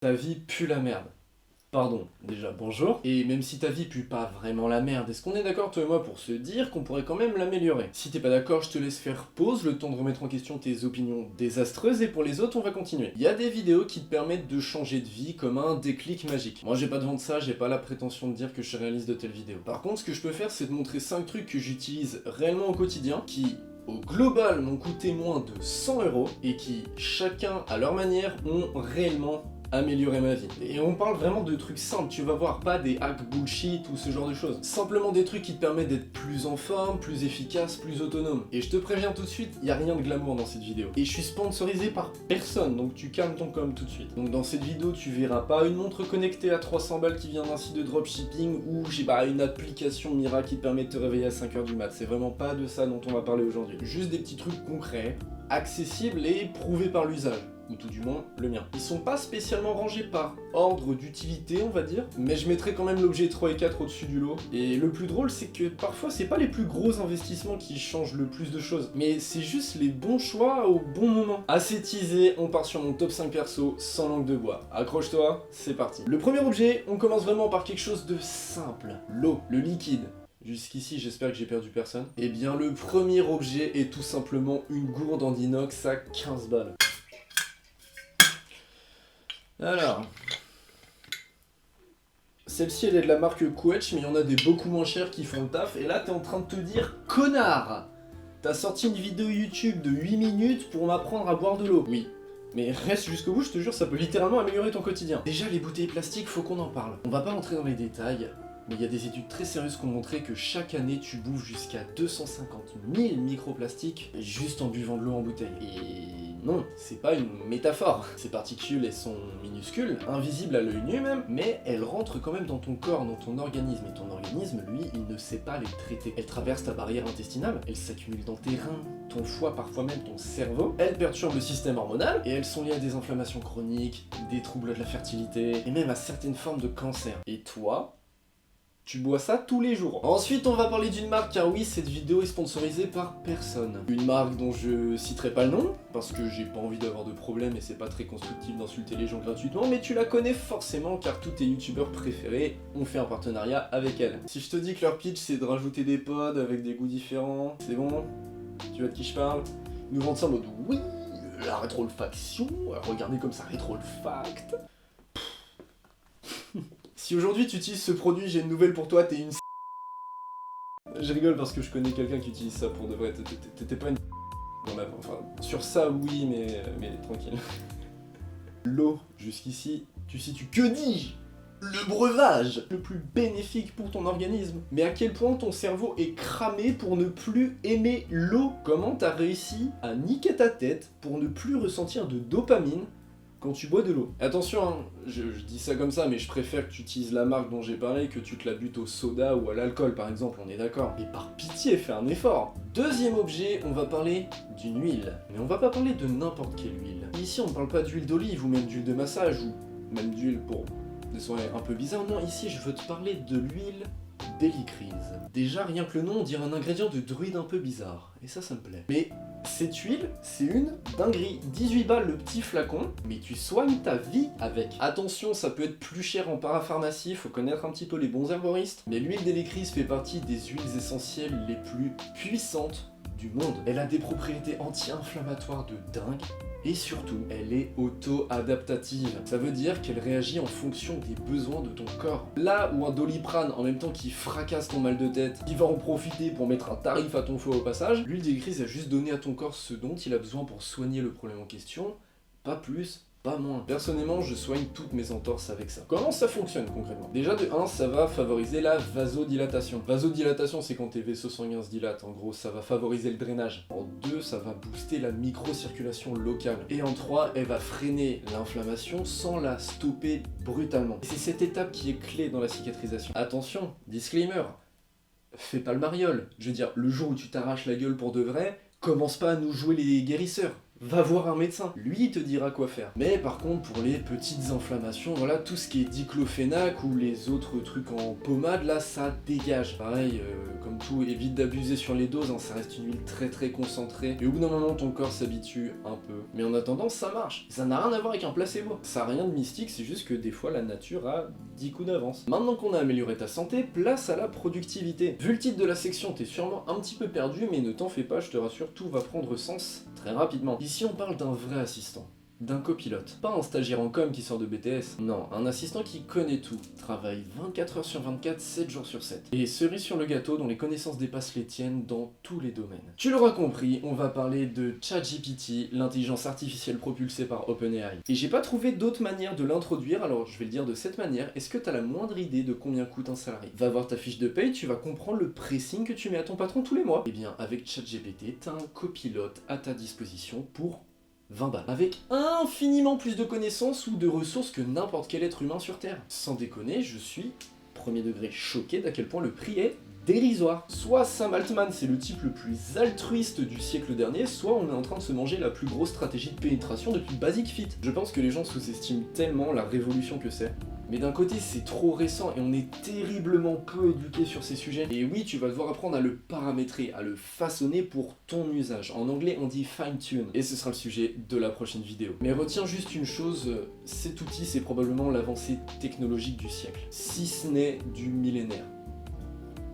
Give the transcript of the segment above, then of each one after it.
Ta vie pue la merde. Pardon, déjà bonjour. Et même si ta vie pue pas vraiment la merde, est-ce qu'on est d'accord toi et moi pour se dire qu'on pourrait quand même l'améliorer? Si t'es pas d'accord, je te laisse faire pause, le temps de remettre en question tes opinions désastreuses, et pour les autres, on va continuer. Il y a des vidéos qui te permettent de changer de vie comme un déclic magique. Moi j'ai pas besoin de ça, j'ai pas la prétention de dire que je réalise de telles vidéos. Par contre, ce que je peux faire, c'est de montrer 5 trucs que j'utilise réellement au quotidien, qui au global m'ont coûté moins de 100 € et qui, chacun à leur manière, ont réellement amélioré ma vie. Et on parle vraiment de trucs simples, tu vas voir, pas des hacks bullshit ou ce genre de choses. Simplement des trucs qui te permettent d'être plus en forme, plus efficace, plus autonome. Et je te préviens tout de suite, y a rien de glamour dans cette vidéo. Et je suis sponsorisé par personne, donc tu calmes ton com tout de suite. Donc dans cette vidéo, tu verras pas une montre connectée à 300 balles qui vient d'un site de dropshipping ou, je sais pas, une application miracle qui te permet de te réveiller à 5h du mat. C'est vraiment pas de ça dont on va parler aujourd'hui. Juste des petits trucs concrets, accessibles et prouvés par l'usage. Ou tout du moins le mien. Ils sont pas spécialement rangés par ordre d'utilité, on va dire, mais je mettrai quand même l'objet 3 et 4 au-dessus du lot. Et le plus drôle, c'est que parfois, c'est pas les plus gros investissements qui changent le plus de choses, mais c'est juste les bons choix au bon moment. Assez teasé, on part sur mon top 5 perso, sans langue de bois. Accroche-toi, c'est parti. Le premier objet, on commence vraiment par quelque chose de simple. L'eau, le liquide. Jusqu'ici, j'espère que j'ai perdu personne. Eh bien, le premier objet est tout simplement une gourde en inox à 15 balles. Alors, celle-ci elle est de la marque Quetch, mais il y en a des beaucoup moins chères qui font le taf, et là t'es en train de te dire, connard, t'as sorti une vidéo YouTube de 8 minutes pour m'apprendre à boire de l'eau. Oui, mais reste jusqu'au bout, je te jure, ça peut littéralement améliorer ton quotidien. Déjà, les bouteilles plastiques, faut qu'on en parle. On va pas rentrer dans les détails, mais il y a des études très sérieuses qui ont montré que chaque année, tu bouffes jusqu'à 250 000 microplastiques juste en buvant de l'eau en bouteille. Et non, c'est pas une métaphore. Ces particules, elles sont minuscules, invisibles à l'œil nu même, mais elles rentrent quand même dans ton corps, dans ton organisme. Et ton organisme, lui, il ne sait pas les traiter. Elles traversent ta barrière intestinale, elles s'accumulent dans tes reins, ton foie, parfois même ton cerveau. Elles perturbent le système hormonal, et elles sont liées à des inflammations chroniques, des troubles de la fertilité, et même à certaines formes de cancer. Et toi, tu bois ça tous les jours. Ensuite, on va parler d'une marque, car oui, cette vidéo est sponsorisée par personne. Une marque dont je citerai pas le nom, parce que j'ai pas envie d'avoir de problème et c'est pas très constructif d'insulter les gens gratuitement, mais tu la connais forcément car tous tes youtubeurs préférés ont fait un partenariat avec elle. Si je te dis que leur pitch c'est de rajouter des pods avec des goûts différents, c'est bon? Tu vois de qui je parle? Ils nous vendent ça en mode oui, la rétro-olfaction, regardez comme ça rétro-olfacte. Si aujourd'hui tu utilises ce produit, j'ai une nouvelle pour toi, t'es une Je rigole parce que je connais quelqu'un qui utilise ça pour de vrai, t'étais pas une dans la... Enfin, sur ça oui, mais tranquille. L'eau, jusqu'ici, tu situes, que dis-je, le breuvage le plus bénéfique pour ton organisme. Mais à quel point ton cerveau est cramé pour ne plus aimer l'eau? Comment t'as réussi à niquer ta tête pour ne plus ressentir de dopamine quand tu bois de l'eau? Attention, hein, je dis ça comme ça, mais je préfère que tu utilises la marque dont j'ai parlé que tu te la butes au soda ou à l'alcool par exemple, on est d'accord. Et par pitié, fais un effort. Deuxième objet, on va parler d'une huile. Mais on va pas parler de n'importe quelle huile. Ici, on ne parle pas d'huile d'olive ou même d'huile de massage ou même d'huile pour des soirées un peu bizarres. Non, ici, je veux te parler de l'huile d'hélicryse. Déjà, rien que le nom, on dirait un ingrédient de druide un peu bizarre. Et ça me plaît. Mais cette huile, c'est une dinguerie. 18 balles le petit flacon, mais tu soignes ta vie avec. Attention, ça peut être plus cher en parapharmacie, faut connaître un petit peu les bons herboristes. Mais l'huile d'hélicryse fait partie des huiles essentielles les plus puissantes du monde. Elle a des propriétés anti-inflammatoires de dingue. Et surtout, elle est auto-adaptative. Ça veut dire qu'elle réagit en fonction des besoins de ton corps. Là où un Doliprane, en même temps qui fracasse ton mal de tête, il va en profiter pour mettre un tarif à ton foie au passage, l'huile d'hélicryse a juste donné à ton corps ce dont il a besoin pour soigner le problème en question, pas plus, pas moins. Personnellement, je soigne toutes mes entorses avec ça. Comment ça fonctionne concrètement? Déjà de 1, ça va favoriser la vasodilatation. Vasodilatation, c'est quand tes vaisseaux sanguins se dilatent. En gros, ça va favoriser le drainage. En 2, ça va booster la microcirculation locale. Et en 3, elle va freiner l'inflammation sans la stopper brutalement. Et c'est cette étape qui est clé dans la cicatrisation. Attention, disclaimer, fais pas le mariole. Je veux dire, le jour où tu t'arraches la gueule pour de vrai, commence pas à nous jouer les guérisseurs. Va voir un médecin, lui il te dira quoi faire. Mais par contre pour les petites inflammations, voilà, tout ce qui est diclofénac ou les autres trucs en pommade, là ça dégage. Pareil, comme tout, évite d'abuser sur les doses, hein, ça reste une huile très très concentrée. Et au bout d'un moment ton corps s'habitue un peu. Mais en attendant ça marche. Ça n'a rien à voir avec un placebo. Ça n'a rien de mystique, c'est juste que des fois la nature a 10 coups d'avance. Maintenant qu'on a amélioré ta santé, place à la productivité. Vu le titre de la section, t'es sûrement un petit peu perdu, mais ne t'en fais pas, je te rassure, tout va prendre sens très rapidement. Ici on parle d'un vrai assistant. D'un copilote. Pas un stagiaire en com qui sort de BTS. Non, un assistant qui connaît tout. Travaille 24 heures sur 24, 7 jours sur 7. Et cerise sur le gâteau dont les connaissances dépassent les tiennes dans tous les domaines. Tu l'auras compris, on va parler de ChatGPT, l'intelligence artificielle propulsée par OpenAI. Et j'ai pas trouvé d'autre manière de l'introduire, alors je vais le dire de cette manière. Est-ce que t'as la moindre idée de combien coûte un salarié? Va voir ta fiche de paye, tu vas comprendre le pressing que tu mets à ton patron tous les mois. Eh bien, avec ChatGPT, t'as un copilote à ta disposition pour 20 balles. Avec infiniment plus de connaissances ou de ressources que n'importe quel être humain sur Terre. Sans déconner, je suis, premier degré, choqué d'à quel point le prix est dérisoire. Soit Sam Altman c'est le type le plus altruiste du siècle dernier, soit on est en train de se manger la plus grosse stratégie de pénétration depuis Basic Fit. Je pense que les gens sous-estiment tellement la révolution que c'est. Mais d'un côté c'est trop récent et on est terriblement peu éduqué sur ces sujets. Et oui, tu vas devoir apprendre à le paramétrer, à le façonner pour ton usage. En anglais on dit fine-tune. Et ce sera le sujet de la prochaine vidéo. Mais retiens juste une chose, cet outil c'est probablement l'avancée technologique du siècle. Si ce n'est du millénaire.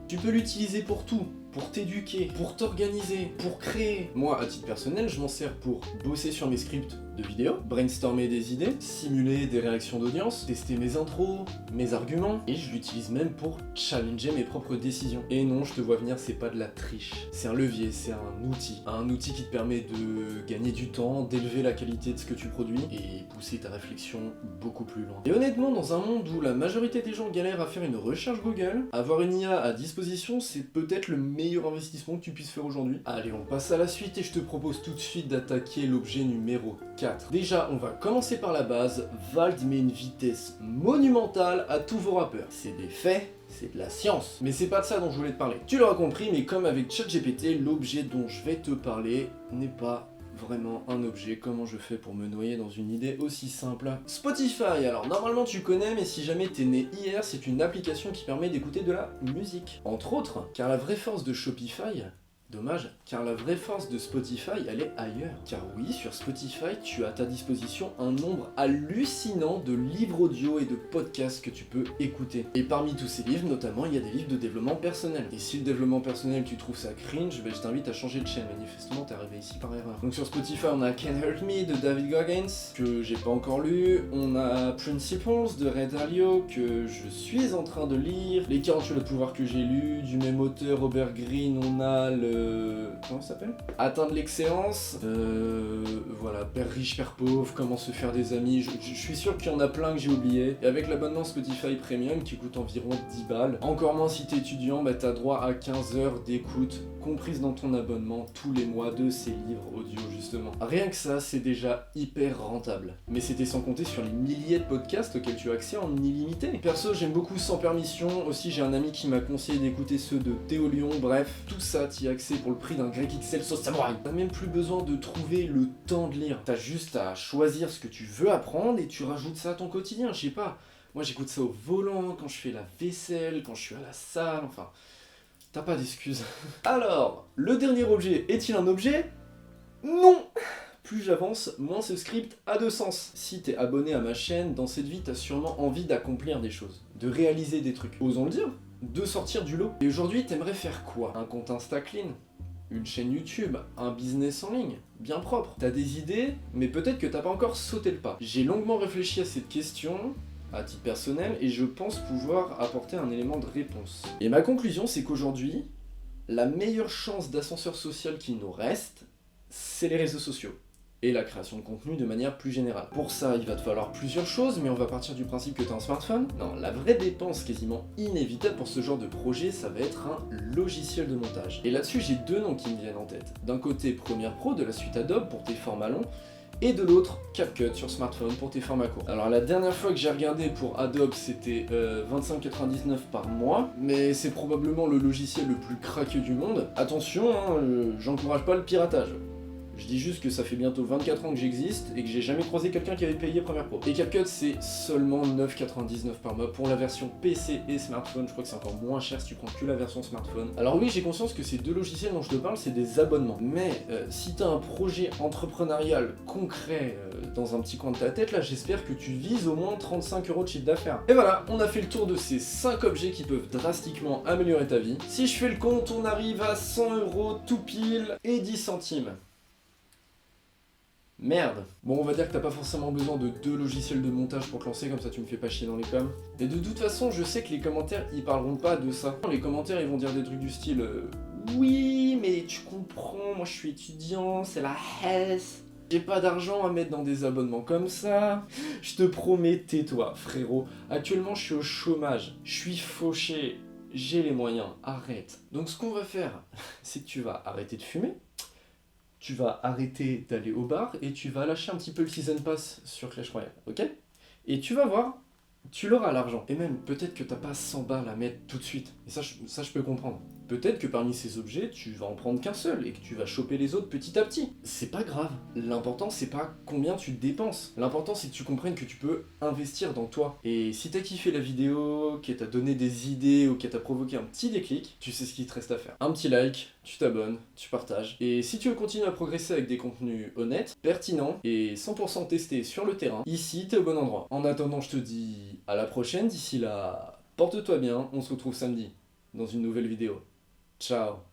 Tu peux l'utiliser pour tout, pour t'éduquer, pour t'organiser, pour créer. Moi, à titre personnel, je m'en sers pour bosser sur mes scripts de vidéos, brainstormer des idées, simuler des réactions d'audience, tester mes intros, mes arguments, et je l'utilise même pour challenger mes propres décisions. Et non, je te vois venir, c'est pas de la triche. C'est un levier, c'est un outil qui te permet de gagner du temps, d'élever la qualité de ce que tu produis, et pousser ta réflexion beaucoup plus loin. Et honnêtement, dans un monde où la majorité des gens galèrent à faire une recherche Google, avoir une IA à disposition, c'est peut-être le meilleur investissement que tu puisses faire aujourd'hui. Allez, on passe à la suite et je te propose tout de suite d'attaquer l'objet numéro 4. Déjà, on va commencer par la base. Vald met une vitesse monumentale à tous vos rappeurs. C'est des faits, c'est de la science. Mais c'est pas de ça dont je voulais te parler. Tu l'auras compris, mais comme avec ChatGPT, l'objet dont je vais te parler n'est pas vraiment un objet. Comment je fais pour me noyer dans une idée aussi simple? Spotify, alors normalement tu connais, mais si jamais t'es né hier, c'est une application qui permet d'écouter de la musique. Entre autres, car la vraie force de Shopify, dommage, car la vraie force de Spotify, elle est ailleurs. Car oui, sur Spotify, tu as à ta disposition un nombre hallucinant de livres audio et de podcasts que tu peux écouter. Et parmi tous ces livres, notamment, il y a des livres de développement personnel. Et si le développement personnel, tu trouves ça cringe, ben je t'invite à changer de chaîne. Manifestement, t'es arrivé ici par erreur. Donc sur Spotify, on a Can't Hurt Me de David Goggins, que j'ai pas encore lu. On a Principles de Ray Dalio, que je suis en train de lire. Les 48 lois de pouvoir que j'ai lu, du même auteur, Robert Greene. On a comment ça s'appelle? Atteindre l'excellence. Voilà, Père riche, Père pauvre, comment se faire des amis. Je suis sûr qu'il y en a plein que j'ai oublié. Et avec l'abonnement Spotify Premium qui coûte environ 10 balles, encore moins si t'es étudiant, bah t'as droit à 15 heures d'écoute comprises dans ton abonnement tous les mois de ces livres audio justement. Rien que ça, c'est déjà hyper rentable. Mais c'était sans compter sur les milliers de podcasts auxquels tu as accès en illimité. Perso, j'aime beaucoup Sans Permission. Aussi, j'ai un ami qui m'a conseillé d'écouter ceux de Théo Lyon. Bref, tout ça, t'y as accès pour le prix d'un grec XL sauce samouraï. T'as même plus besoin de trouver le temps de lire. T'as juste à choisir ce que tu veux apprendre et tu rajoutes ça à ton quotidien. Je sais pas, moi j'écoute ça au volant, quand je fais la vaisselle, quand je suis à la salle, enfin... T'as pas d'excuses. Alors, le dernier objet est-il un objet? Non! Plus j'avance, moins ce script a de sens. Si t'es abonné à ma chaîne, dans cette vie, t'as sûrement envie d'accomplir des choses, de réaliser des trucs. Osons le dire, de sortir du lot. Et aujourd'hui, t'aimerais faire quoi? Un compte Insta clean? Une chaîne YouTube? Un business en ligne? Bien propre? T'as des idées, mais peut-être que t'as pas encore sauté le pas. J'ai longuement réfléchi à cette question, à titre personnel, et je pense pouvoir apporter un élément de réponse. Et ma conclusion, c'est qu'aujourd'hui, la meilleure chance d'ascenseur social qui nous reste, c'est les réseaux sociaux. Et la création de contenu de manière plus générale. Pour ça, il va te falloir plusieurs choses, mais on va partir du principe que tu as un smartphone. Non, la vraie dépense quasiment inévitable pour ce genre de projet, ça va être un logiciel de montage. Et là-dessus, j'ai deux noms qui me viennent en tête. D'un côté, Premiere Pro de la suite Adobe pour tes formats longs, et de l'autre, CapCut sur smartphone pour tes formats courts. Alors la dernière fois que j'ai regardé pour Adobe, c'était 25,99 par mois, mais c'est probablement le logiciel le plus craqué du monde. Attention, hein, j'encourage pas le piratage. Je dis juste que ça fait bientôt 24 ans que j'existe et que j'ai jamais croisé quelqu'un qui avait payé Premiere Pro. Et CapCut c'est seulement 9,99 par mois pour la version PC et smartphone. Je crois que c'est encore moins cher si tu prends que la version smartphone. Alors oui, j'ai conscience que ces deux logiciels dont je te parle, c'est des abonnements. Mais si t'as un projet entrepreneurial concret dans un petit coin de ta tête, là, j'espère que tu vises au moins 35 € de chiffre d'affaires. Et voilà, on a fait le tour de ces 5 objets qui peuvent drastiquement améliorer ta vie. Si je fais le compte, on arrive à 100 € tout pile et 10 centimes. Merde. Bon, on va dire que t'as pas forcément besoin de 2 logiciels de montage pour te lancer, comme ça tu me fais pas chier dans les coms. Et de toute façon, je sais que les commentaires, ils parleront pas de ça. Les commentaires, ils vont dire des trucs du style oui, mais tu comprends, moi je suis étudiant, c'est la hesse. J'ai pas d'argent à mettre dans des abonnements comme ça. Je te promets, tais-toi, frérot. Actuellement, je suis au chômage. Je suis fauché. J'ai les moyens. Arrête. Donc ce qu'on va faire, c'est que tu vas arrêter de fumer. Tu vas arrêter d'aller au bar et tu vas lâcher un petit peu le Season Pass sur Clash Royale, ok? Et tu vas voir, tu l'auras l'argent. Et même, peut-être que t'as pas 100 balles à mettre tout de suite. Et ça, je peux comprendre. Peut-être que parmi ces objets, tu vas en prendre qu'un seul et que tu vas choper les autres petit à petit. C'est pas grave. L'important, c'est pas combien tu dépenses. L'important, c'est que tu comprennes que tu peux investir dans toi. Et si t'as kiffé la vidéo, qu'elle t'a donné des idées ou qu'elle t'a provoqué un petit déclic, tu sais ce qu'il te reste à faire. Un petit like, tu t'abonnes, tu partages. Et si tu veux continuer à progresser avec des contenus honnêtes, pertinents et 100% testés sur le terrain, ici, t'es au bon endroit. En attendant, je te dis à la prochaine. D'ici là, porte-toi bien. On se retrouve samedi dans une nouvelle vidéo. Ciao.